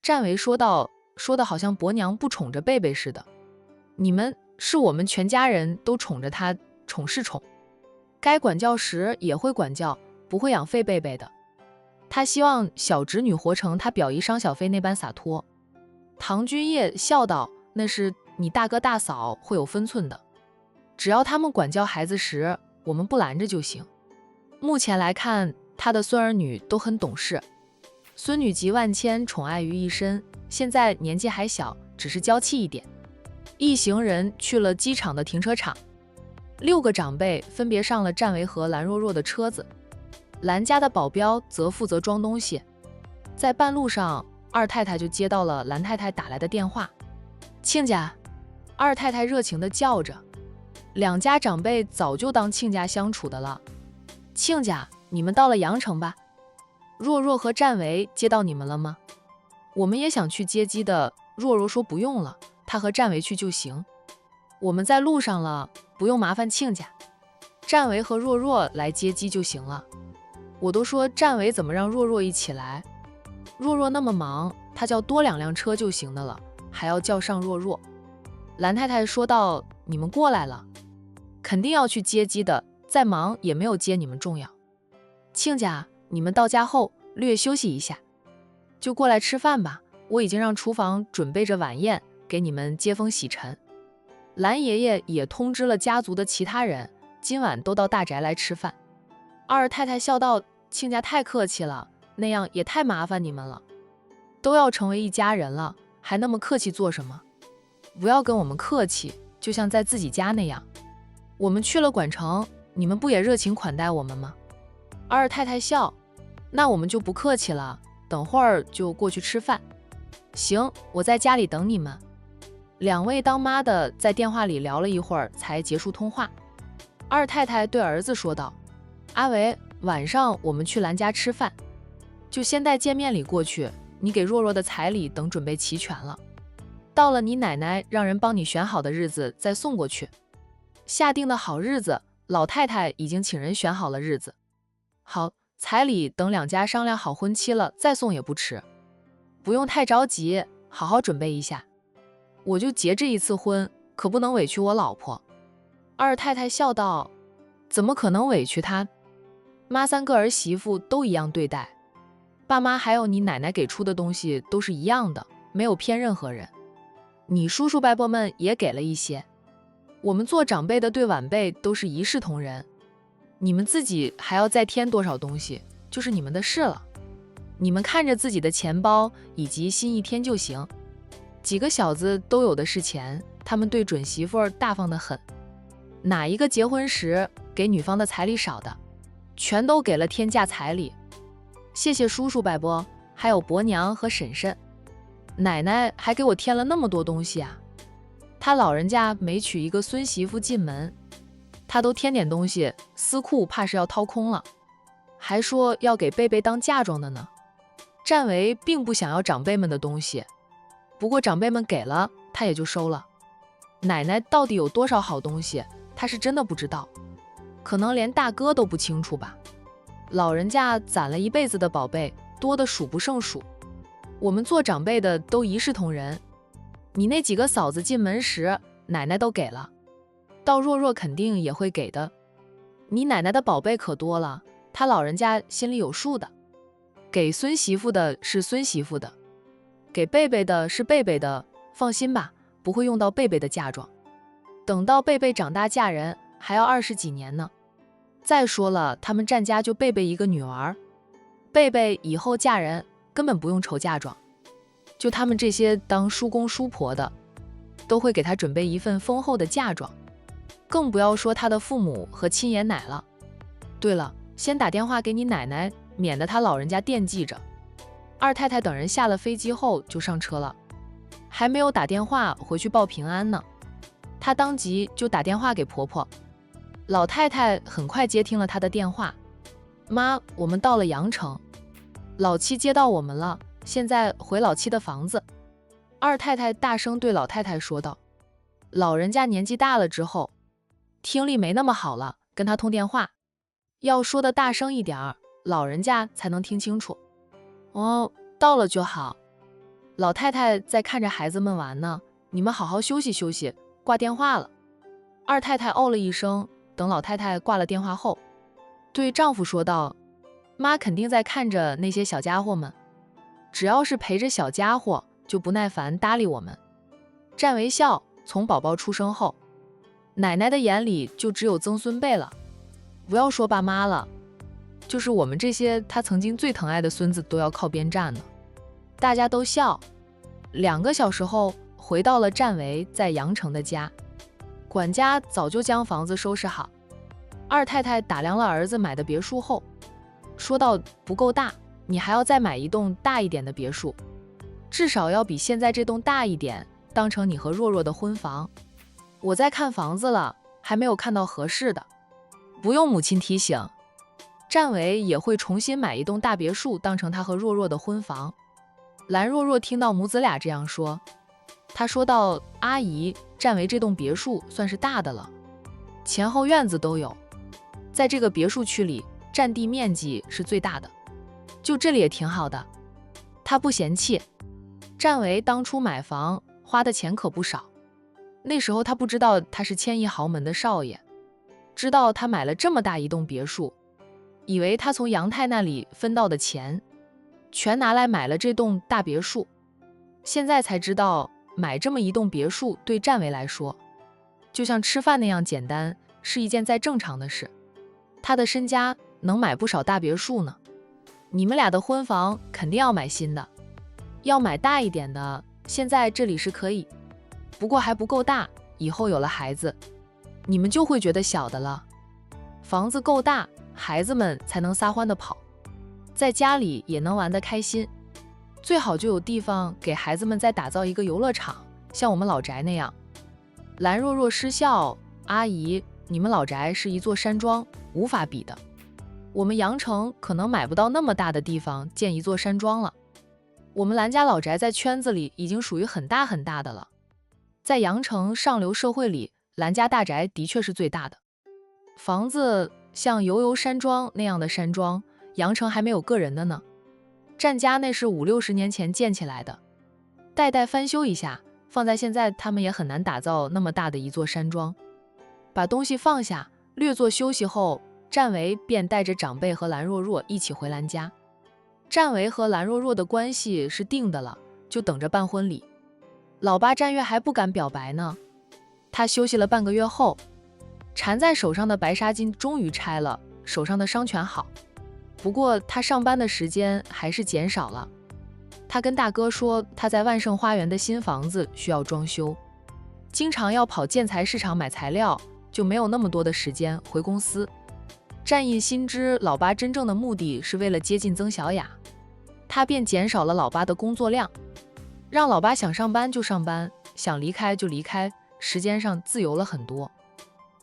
战维说道，说的好像伯娘不宠着贝贝似的。你们是我们全家人都宠着他，宠是宠，该管教时也会管教，不会养废贝贝的。他希望小侄女活成他表姨商小飞那般洒脱。唐君业笑道，那是你大哥大嫂会有分寸的，只要他们管教孩子时，我们不拦着就行。目前来看，他的孙儿女都很懂事，孙女集万千，宠爱于一身，现在年纪还小，只是娇气一点。一行人去了机场的停车场，6个长辈分别上了战维和蓝若若的车子，蓝家的保镖则负责装东西。在半路上，二太太就接到了蓝太太打来的电话。亲家，二太太热情地叫着，两家长辈早就当亲家相处的了。亲家，你们到了阳城吧？若若和战维接到你们了吗？我们也想去接机的。若若说不用了，她和战维去就行。我们在路上了，不用麻烦亲家，战维和若若来接机就行了。我都说战维怎么让若若一起来，若若那么忙，他叫多2辆车就行的了，还要叫上若若。蓝太太说道，你们过来了，肯定要去接机的，再忙也没有接你们重要。亲家，你们到家后略休息一下，就过来吃饭吧，我已经让厨房准备着晚宴给你们接风洗尘。蓝爷爷也通知了家族的其他人，今晚都到大宅来吃饭。二太太笑道，亲家太客气了，那样也太麻烦你们了，都要成为一家人了，还那么客气做什么？不要跟我们客气，就像在自己家那样。我们去了管城，你们不也热情款待我们吗？二太太笑，那我们就不客气了，等会儿就过去吃饭。行，我在家里等你们。2位当妈的在电话里聊了一会儿，才结束通话。二太太对儿子说道，阿维，晚上我们去兰家吃饭，就先带见面礼过去，你给若若的彩礼等准备齐全了，到了你奶奶让人帮你选好的日子再送过去。下定的好日子，老太太已经请人选好了日子。好，彩礼等2家商量好婚期了再送也不迟，不用太着急，好好准备一下。我就结这一次婚，可不能委屈我老婆。二太太笑道，怎么可能委屈她？妈3个儿媳妇都一样对待，爸妈还有你奶奶给出的东西都是一样的，没有偏任何人。你叔叔伯伯们也给了一些，我们做长辈的对晚辈都是一视同仁，你们自己还要再添多少东西，就是你们的事了。你们看着自己的钱包以及心意添就行。几个小子都有的是钱，他们对准媳妇儿大方得很，哪一个结婚时给女方的彩礼少的，全都给了天价彩礼。谢谢叔叔伯伯，还有伯娘和婶婶，奶奶还给我添了那么多东西啊。他老人家没娶一个孙媳妇进门，他都添点东西，私库怕是要掏空了，还说要给贝贝当嫁妆的呢。战维并不想要长辈们的东西，不过长辈们给了，他也就收了。奶奶到底有多少好东西，他是真的不知道，可能连大哥都不清楚吧。老人家攒了一辈子的宝贝，多得数不胜数。我们做长辈的都一视同仁，你那几个嫂子进门时，奶奶都给了，到若若肯定也会给的。你奶奶的宝贝可多了，她老人家心里有数的。给孙媳妇的是孙媳妇的，给贝贝的是贝贝的，放心吧，不会用到贝贝的嫁妆。等到贝贝长大嫁人，还要20几年呢。再说了，他们战家就贝贝一个女儿，贝贝以后嫁人根本不用愁嫁妆，就他们这些当叔公叔婆的，都会给她准备一份丰厚的嫁妆，更不要说她的父母和亲爷奶了。对了，先打电话给你奶奶，免得她老人家惦记着。二太太等人下了飞机后就上车了，还没有打电话回去报平安呢，她当即就打电话给婆婆。老太太很快接听了她的电话，妈，我们到了阳城，老七接到我们了，现在回老七的房子。二太太大声对老太太说道，老人家年纪大了之后，听力没那么好了，跟他通电话，要说的大声一点儿，老人家才能听清楚。哦，到了就好。老太太在看着孩子们玩呢，你们好好休息休息，挂电话了。二太太哦了一声，等老太太挂了电话后，对丈夫说道：妈肯定在看着那些小家伙们，只要是陪着小家伙，就不耐烦搭理我们。占为笑，从宝宝出生后，奶奶的眼里就只有曾孙辈了，不要说爸妈了，就是我们这些她曾经最疼爱的孙子都要靠边站呢。大家都笑。2个小时后，回到了占为在阳城的家，管家早就将房子收拾好。二太太打量了儿子买的别墅后，说道：不够大，你还要再买一栋大一点的别墅，至少要比现在这栋大一点，当成你和若若的婚房。我在看房子了，还没有看到合适的。不用母亲提醒，占为也会重新买一栋大别墅，当成他和若若的婚房。蓝若若听到母子俩这样说，她说道：阿姨，占为这栋别墅算是大的了，前后院子都有，在这个别墅区里，占地面积是最大的，就这里也挺好的。她不嫌弃。占为当初买房花的钱可不少，那时候他不知道他是千亿豪门的少爷，知道他买了这么大一栋别墅，以为他从杨太那里分到的钱全拿来买了这栋大别墅，现在才知道买这么一栋别墅对占为来说就像吃饭那样简单，是一件再正常的事。他的身家能买不少大别墅呢。你们俩的婚房肯定要买新的，要买大一点的，现在这里是可以，不过还不够大，以后有了孩子，你们就会觉得小的了。房子够大，孩子们才能撒欢的跑，在家里也能玩得开心，最好就有地方给孩子们再打造一个游乐场，像我们老宅那样。蓝若若失笑：阿姨，你们老宅是一座山庄，无法比的，我们阳城可能买不到那么大的地方建一座山庄了。我们蓝家老宅在圈子里已经属于很大很大的了，在阳城上流社会里，蓝家大宅的确是最大的。房子像游游山庄那样的山庄，阳城还没有个人的呢。占家那是50、60年前建起来的，代代翻修一下，放在现在他们也很难打造那么大的一座山庄。把东西放下，略作休息后，占为便带着长辈和蓝若若一起回蓝家。占为和蓝若若的关系是定的了，就等着办婚礼。老八占月还不敢表白呢。他休息了半个月后，缠在手上的白纱巾终于拆了，手上的伤全好，不过他上班的时间还是减少了。他跟大哥说，他在万盛花园的新房子需要装修，经常要跑建材市场买材料，就没有那么多的时间回公司。占印心知老八真正的目的是为了接近曾小雅，他便减少了老八的工作量，让老八想上班就上班，想离开就离开，时间上自由了很多。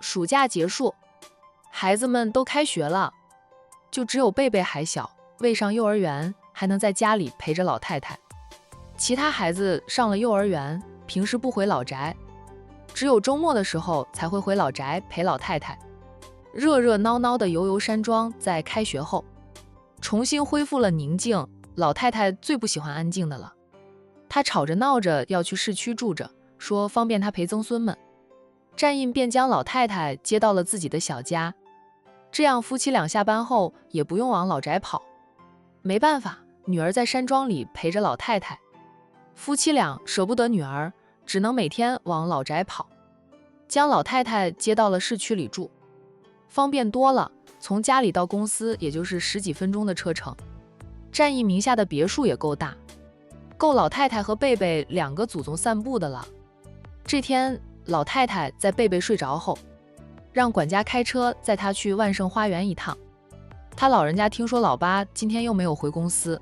暑假结束，孩子们都开学了，就只有贝贝还小，未上幼儿园，还能在家里陪着老太太。其他孩子上了幼儿园，平时不回老宅，只有周末的时候才会回老宅陪老太太。热热闹闹的游游山庄在开学后重新恢复了宁静，老太太最不喜欢安静的了，她吵着闹着要去市区住着，说方便她陪曾孙们。占印便将老太太接到了自己的小家，这样夫妻俩下班后也不用往老宅跑。没办法，女儿在山庄里陪着老太太，夫妻俩舍不得女儿，只能每天往老宅跑，将老太太接到了市区里住，方便多了，从家里到公司也就是10几分钟的车程。占印名下的别墅也够大，够老太太和贝贝2个祖宗散步的了。这天，老太太在贝贝睡着后，让管家开车载她去万盛花园一趟。他老人家听说老八今天又没有回公司，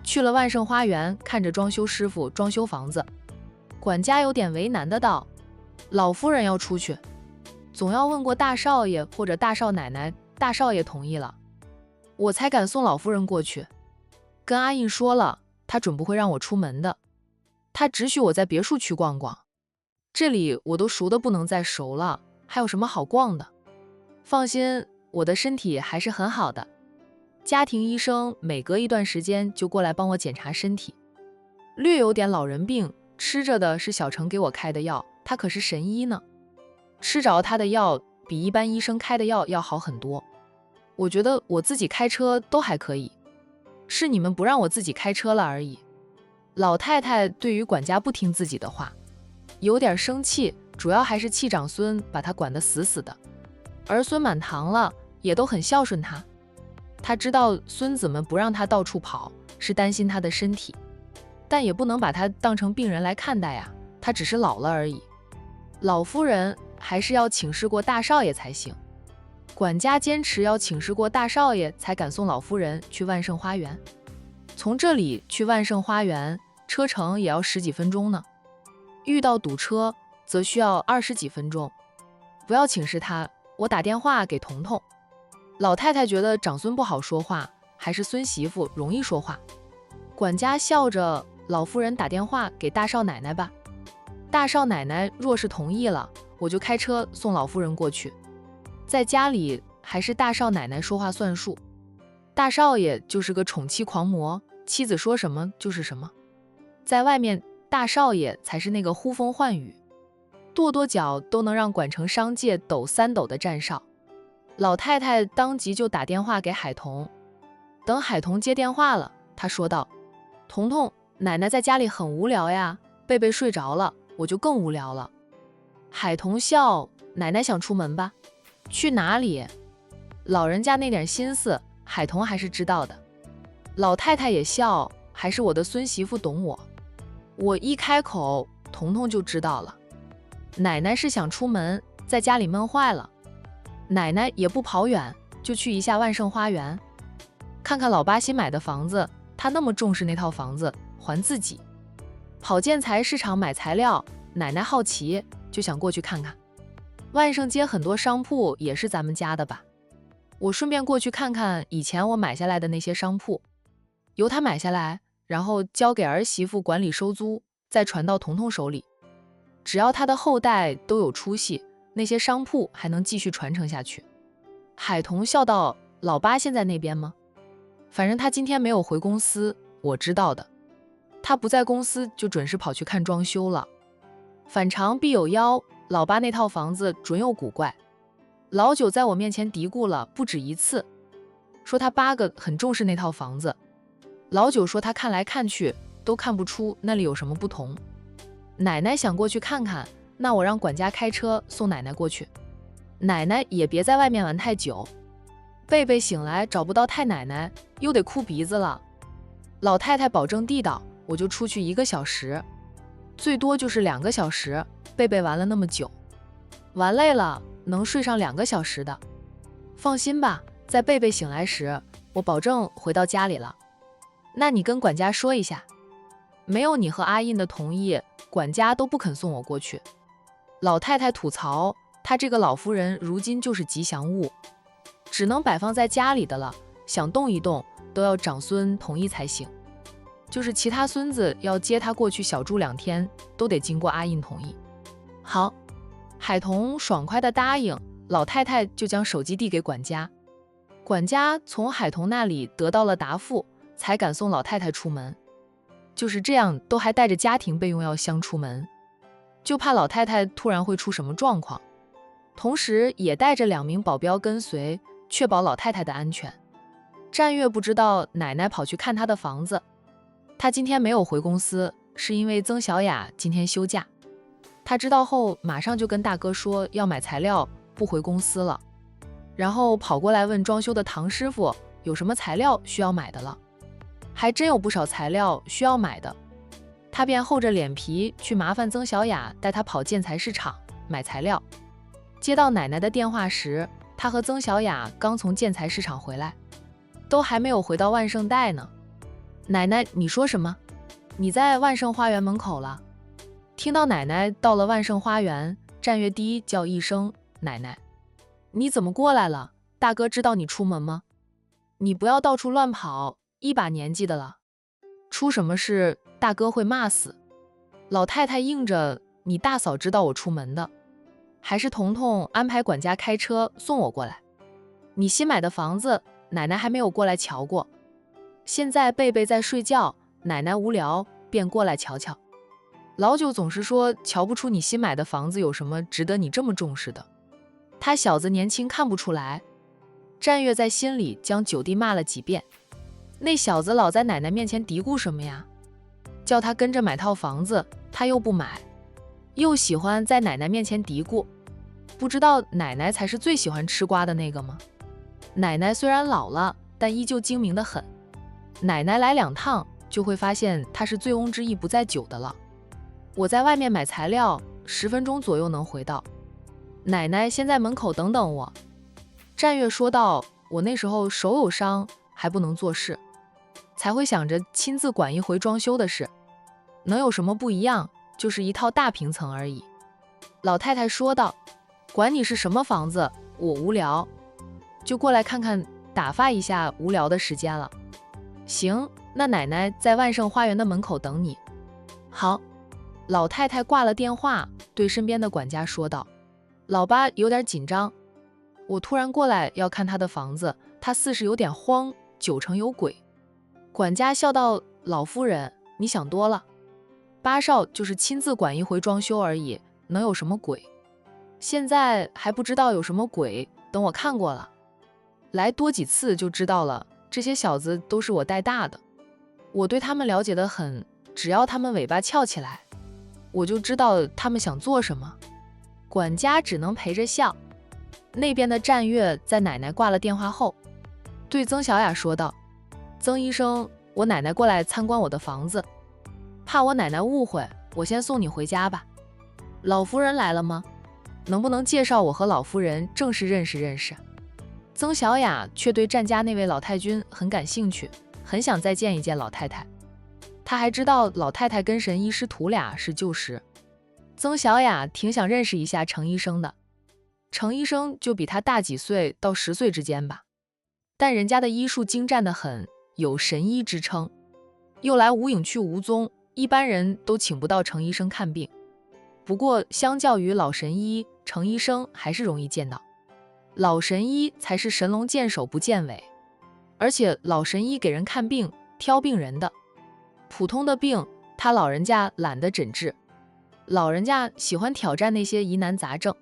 去了万盛花园，看着装修师傅装修房子。管家有点为难的道：老夫人要出去，总要问过大少爷或者大少奶奶，大少爷同意了，我才敢送老夫人过去。跟阿印说了，他准不会让我出门的，他只许我在别墅区逛逛，这里我都熟的不能再熟了，还有什么好逛的？放心，我的身体还是很好的，家庭医生每隔一段时间就过来帮我检查身体。略有点老人病，吃着的是小程给我开的药，他可是神医呢。吃着他的药比一般医生开的药要好很多。我觉得我自己开车都还可以，是你们不让我自己开车了而已。老太太对于管家不听自己的话，有点生气，主要还是气长孙把他管得死死的。儿孙满堂了，也都很孝顺他。他知道孙子们不让他到处跑，是担心他的身体，但也不能把他当成病人来看待呀，他只是老了而已。老夫人还是要请示过大少爷才行。管家坚持要请示过大少爷才敢送老夫人去万盛花园。从这里去万盛花园，车程也要10几分钟呢。遇到堵车，则需要20几分钟。不要请示他，我打电话给彤彤。老太太觉得长孙不好说话，还是孙媳妇容易说话。管家笑着，老夫人打电话给大少奶奶吧。大少奶奶若是同意了，我就开车送老夫人过去。在家里还是大少奶奶说话算数，大少爷就是个宠妻狂魔，妻子说什么就是什么。在外面，大少爷才是那个呼风唤雨，跺跺脚都能让管城商界抖3抖的战少。老太太当即就打电话给海童。等海童接电话了，她说道：彤彤，奶奶在家里很无聊呀，贝贝睡着了，我就更无聊了。海童笑：奶奶想出门吧？去哪里？老人家那点心思，海童还是知道的。老太太也笑，还是我的孙媳妇懂我。我一开口，彤彤就知道了。奶奶是想出门，在家里闷坏了。奶奶也不跑远，就去一下万盛花园，看看老八新买的房子，她那么重视那套房子，还自己。跑建材市场买材料，奶奶好奇，就想过去看看。万盛街很多商铺也是咱们家的吧？我顺便过去看看以前我买下来的那些商铺，由他买下来，然后交给儿媳妇管理收租，再传到彤彤手里。只要他的后代都有出息，那些商铺还能继续传承下去。海童笑道：老八现在那边吗？反正他今天没有回公司，我知道的。他不在公司就准是跑去看装修了。反常必有妖，老八那套房子准有古怪。老九在我面前嘀咕了不止一次，说他8个很重视那套房子。老九说他看来看去都看不出那里有什么不同。奶奶想过去看看，那我让管家开车送奶奶过去。奶奶也别在外面玩太久，贝贝醒来找不到太奶奶，又得哭鼻子了。老太太保证地道，我就出去1个小时，最多就是2个小时。贝贝玩了那么久，玩累了能睡上2个小时的。放心吧，在贝贝醒来时，我保证回到家里了。那你跟管家说一下，没有你和阿印的同意，管家都不肯送我过去。老太太吐槽，她这个老夫人如今就是吉祥物，只能摆放在家里的了，想动一动都要长孙同意才行。就是其他孙子要接她过去小住2天，都得经过阿印同意。好，海童爽快地答应，老太太就将手机递给管家。管家从海童那里得到了答复，才敢送老太太出门。就是这样，都还带着家庭备用药箱出门，就怕老太太突然会出什么状况。同时也带着2名保镖跟随，确保老太太的安全。战月不知道奶奶跑去看她的房子，她今天没有回公司，是因为曾小雅今天休假。他知道后，马上就跟大哥说要买材料，不回公司了。然后跑过来问装修的唐师傅有什么材料需要买的了，还真有不少材料需要买的。他便厚着脸皮去麻烦曾小雅带他跑建材市场买材料。接到奶奶的电话时，他和曾小雅刚从建材市场回来，都还没有回到万盛带呢。奶奶，你说什么？你在万盛花园门口了？听到奶奶到了万盛花园，战月第一叫一声奶奶。你怎么过来了？大哥知道你出门吗？你不要到处乱跑，一把年纪的了，出什么事大哥会骂死。老太太应着，你大嫂知道我出门的，还是彤彤安排管家开车送我过来。你新买的房子，奶奶还没有过来瞧过。现在贝贝在睡觉，奶奶无聊，便过来瞧瞧。老九总是说瞧不出你新买的房子有什么值得你这么重视的，他小子年轻看不出来。战月在心里将九弟骂了几遍，那小子老在奶奶面前嘀咕什么呀？叫他跟着买套房子，他又不买，又喜欢在奶奶面前嘀咕，不知道奶奶才是最喜欢吃瓜的那个吗？奶奶虽然老了，但依旧精明得很。奶奶来2趟就会发现她是醉翁之意不在酒的了。我在外面买材料，10分钟左右能回到。奶奶先在门口等等我。战月说道，我那时候手有伤，还不能做事，才会想着亲自管一回装修的事。能有什么不一样，就是一套大平层而已。老太太说道，管你是什么房子，我无聊，就过来看看，打发一下无聊的时间了。行，那奶奶在万盛花园的门口等你。好。老太太挂了电话，对身边的管家说道，老八有点紧张，我突然过来要看他的房子，他似是有点慌，9成有鬼。管家笑道，老夫人，你想多了，八少就是亲自管一回装修而已，能有什么鬼？现在还不知道有什么鬼，等我看过了，来多几次就知道了。这些小子都是我带大的，我对他们了解得很，只要他们尾巴翘起来，我就知道他们想做什么。管家只能陪着笑。那边的战月在奶奶挂了电话后，对曾小雅说道，曾医生，我奶奶过来参观我的房子，怕我奶奶误会，我先送你回家吧。老夫人来了吗？能不能介绍我和老夫人正式认识认识？曾小雅却对战家那位老太君很感兴趣，很想再见一见老太太。她还知道老太太跟神医师徒俩是旧识。曾小雅挺想认识一下程医生的，程医生就比她大几岁到10岁之间吧，但人家的医术精湛得很，有神医之称，又来无影去无踪，一般人都请不到程医生看病。不过相较于老神医，程医生还是容易见到。老神医才是神龙见首不见尾，而且老神医给人看病挑病人的，普通的病他老人家懒得诊治，老人家喜欢挑战那些疑难杂症。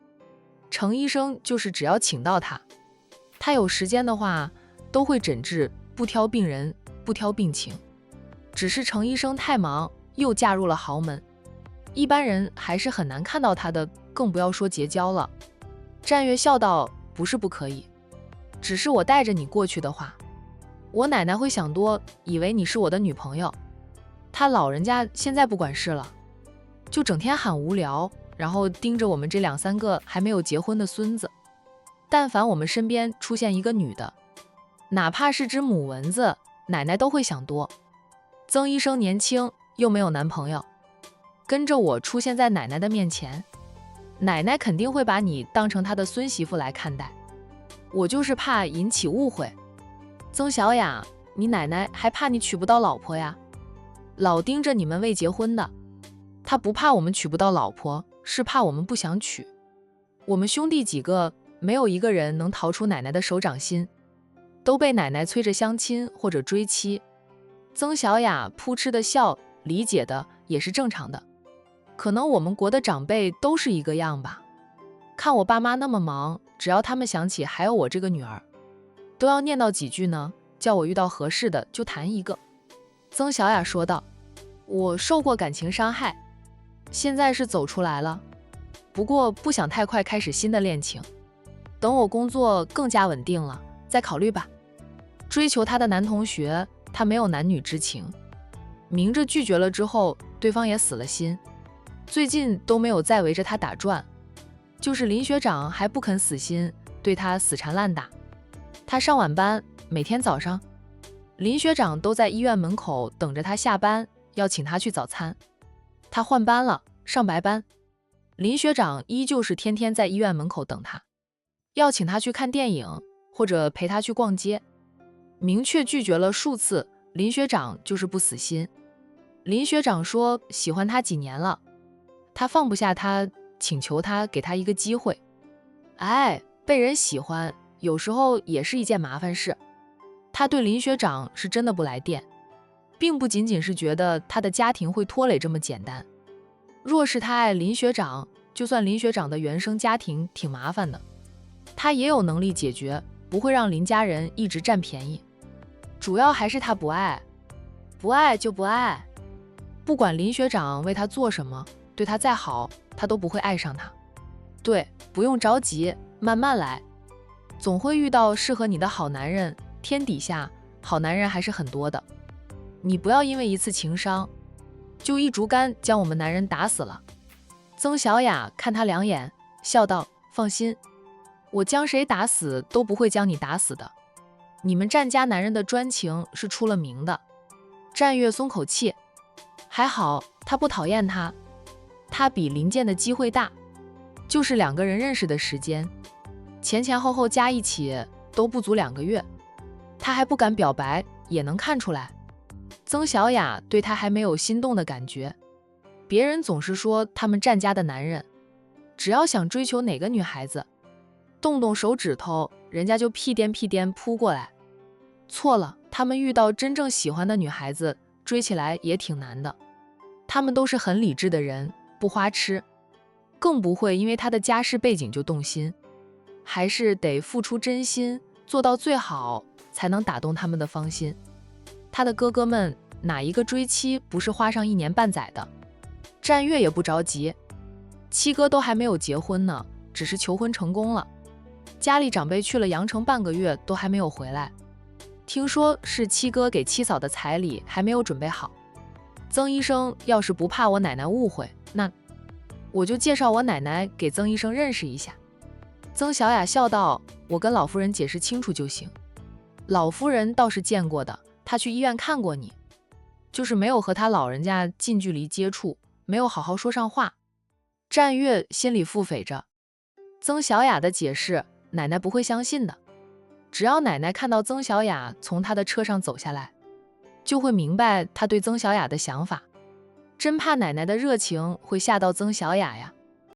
程医生就是只要请到他有时间的话都会诊治，不挑病人，不挑病情。只是程医生太忙，又嫁入了豪门，一般人还是很难看到他的，更不要说结交了。战月笑道，不是不可以，只是我带着你过去的话，我奶奶会想多，以为你是我的女朋友。她老人家现在不管事了，就整天喊无聊，然后盯着我们这2、3个还没有结婚的孙子。但凡我们身边出现一个女的，哪怕是只母蚊子，奶奶都会想多。曾医生年轻又没有男朋友，跟着我出现在奶奶的面前，奶奶肯定会把你当成她的孙媳妇来看待。我就是怕引起误会。曾小雅，你奶奶还怕你娶不到老婆呀？老盯着你们未结婚的，她不怕我们娶不到老婆，是怕我们不想娶。我们兄弟几个没有一个人能逃出奶奶的手掌心，都被奶奶催着相亲或者追妻。曾小雅扑哧的笑，理解的也是正常的，可能我们国的长辈都是一个样吧。看我爸妈那么忙，只要他们想起还有我这个女儿，都要念叨几句呢，叫我遇到合适的就谈一个。曾小雅说道，我受过感情伤害，现在是走出来了，不过不想太快开始新的恋情，等我工作更加稳定了再考虑吧。追求她的男同学，他没有男女之情，明着拒绝了之后，对方也死了心，最近都没有再围着他打转，就是林学长还不肯死心，对他死缠烂打。他上晚班，每天早上林学长都在医院门口等着他下班，要请他去早餐。他换班了，上白班，林学长依旧是天天在医院门口等他，要请他去看电影或者陪他去逛街。明确拒绝了数次，林学长就是不死心。林学长说喜欢他几年了，他放不下他，请求他给他一个机会。哎，被人喜欢有时候也是一件麻烦事。他对林学长是真的不来电，并不仅仅是觉得他的家庭会拖累这么简单。若是他爱林学长，就算林学长的原生家庭挺麻烦的，他也有能力解决，不会让林家人一直占便宜。主要还是他不爱，不爱就不爱，不管林学长为他做什么，对他再好，他都不会爱上他。对，不用着急，慢慢来，总会遇到适合你的好男人，天底下好男人还是很多的。你不要因为一次情伤，就一竹竿将我们男人打死了。曾小雅看他两眼，笑道：放心，我将谁打死都不会将你打死的。你们战家男人的专情是出了名的。战月松口气，还好他不讨厌他，他比林健的机会大，就是2个人认识的时间，前后加一起都不足2个月，他还不敢表白，也能看出来。曾小雅对他还没有心动的感觉。别人总是说他们战家的男人，只要想追求哪个女孩子，动动手指头，人家就屁颠屁颠扑过来。错了，他们遇到真正喜欢的女孩子，追起来也挺难的。他们都是很理智的人，不花痴，更不会因为他的家世背景就动心，还是得付出真心，做到最好，才能打动他们的芳心。他的哥哥们哪一个追妻不是花上1年半载的？战月也不着急，七哥都还没有结婚呢，只是求婚成功了。家里长辈去了阳城半个月都还没有回来，听说是七哥给七嫂的彩礼还没有准备好。曾医生要是不怕我奶奶误会，那我就介绍我奶奶给曾医生认识一下。曾小雅笑道：我跟老夫人解释清楚就行。老夫人倒是见过的，她去医院看过你，就是没有和她老人家近距离接触，没有好好说上话。战月心里腹诽着，曾小雅的解释奶奶不会相信的，只要奶奶看到曾小雅从她的车上走下来，就会明白她对曾小雅的想法，真怕奶奶的热情会吓到曾小雅呀。